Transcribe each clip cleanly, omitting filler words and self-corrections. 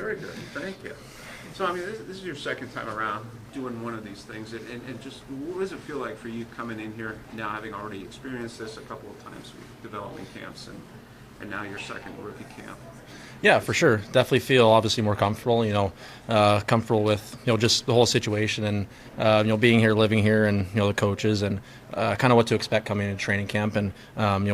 Very good. Thank you. So, I mean, this is your second time around doing one of these things, and just what does it feel like for you coming in here now, having already experienced this a couple of times with development camps, and now your second rookie camp? Yeah, for sure. Definitely feel obviously more comfortable. Comfortable with just the whole situation and being here, living here, and the coaches and kind of what to expect coming into training camp and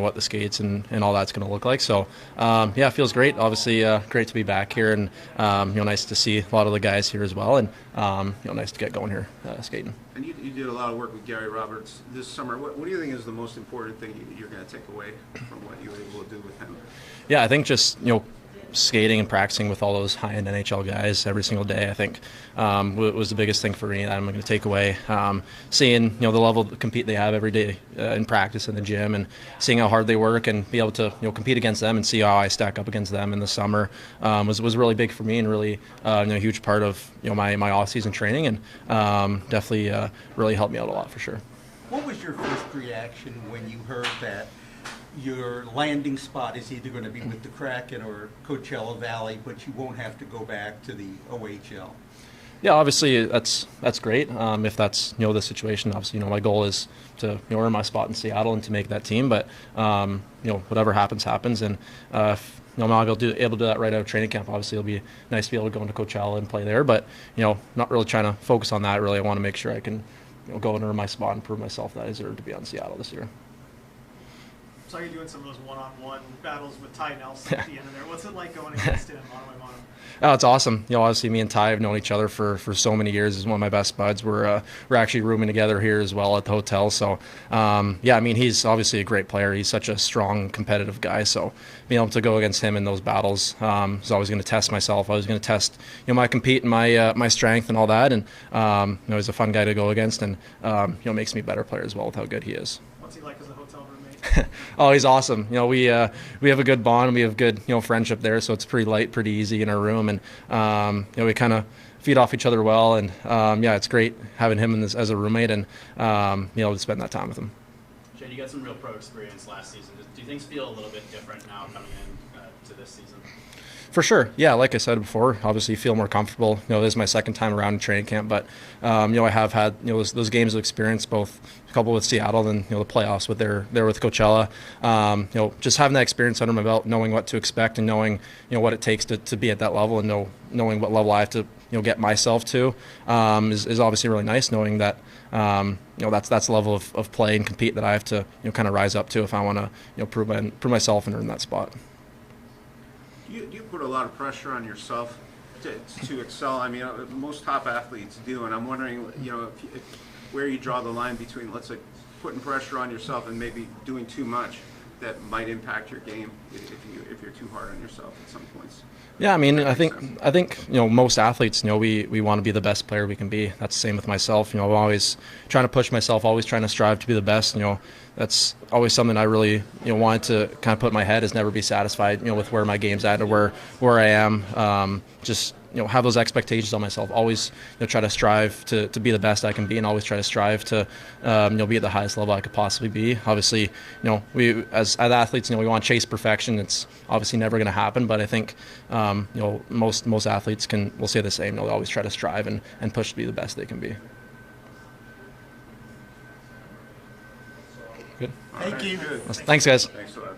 what the skates and all that's going to look like. So yeah, it feels great. Obviously, great to be back here and nice to see a lot of the guys here as well and nice to get going here skating. And you did a lot of work with Gary Roberts this summer. What do you think is the most important thing you're going to take away from what you were able to do with him? Yeah, I think just skating and practicing with all those high-end NHL guys every single day, I think was the biggest thing for me that I'm going to take away. Seeing the level of compete they have every day in practice in the gym, and seeing how hard they work, and be able to compete against them and see how I stack up against them in the summer was really big for me and really a huge part of my off-season training, and definitely really helped me out a lot for sure. What was your first reaction when you heard that your landing spot is either going to be with the Kraken or Coachella Valley, but you won't have to go back to the OHL? Yeah, obviously that's great. If that's the situation, obviously my goal is to earn my spot in Seattle and to make that team. But whatever happens, and if I'm not able to do that right out of training camp, obviously it'll be nice to be able to go into Coachella and play there. But not really trying to focus on that. Really, I want to make sure I can go and earn my spot and prove myself that I deserve to be on Seattle this year. So you're doing some of those one-on-one battles with Ty Nelson at the end of there. What's it like going against him mono-a-mono? Oh, it's awesome. Obviously me and Ty have known each other for so many years. He's one of my best buds. We're actually rooming together here as well at the hotel. So yeah, I mean, he's obviously a great player. He's such a strong, competitive guy. So being able to go against him in those battles is always going to test myself. I was going to test my compete and my strength and all that. And he's a fun guy to go against, and makes me a better player as well with how good he is. What's he like as a hotel roommate? Oh, he's awesome. We have a good bond. We have good friendship there, so it's pretty light, pretty easy in our room, and we kind of feed off each other well. And yeah, it's great having him as a roommate and to spend that time with him. Shane, you got some real pro experience last season. Do things feel a little bit different now coming in to this season? For sure, yeah. Like I said before, obviously you feel more comfortable. This is my second time around in training camp, but I have had those games of experience, both a couple with Seattle and the playoffs with there with Coachella. Just having that experience under my belt, knowing what to expect, and knowing what it takes to be at that level, and knowing what level I have to get myself to is obviously really nice. Knowing that that's the level of play and compete that I have to kind of rise up to if I want to prove myself and earn that spot. Do you put a lot of pressure on yourself to excel? I mean, most top athletes do, and I'm wondering, where you draw the line between, let's say, putting pressure on yourself and maybe doing too much that might impact your game if you're too hard on yourself at some points. Yeah, I mean, I think most athletes, we want to be the best player we can be. That's the same with myself. I'm always trying to push myself, always trying to strive to be the best. That's always something I really wanted to kind of put in my head, is never be satisfied with where my game's at or where I am. Just have those expectations on myself. Always try to strive to be the best I can be, and always try to strive to be at the highest level I could possibly be. Obviously, we as athletes, we want to chase perfection. It's obviously never going to happen, but I think most athletes will say the same. They'll always try to strive and push to be the best they can be. Good. Thank you. Thanks, guys. Thanks a lot.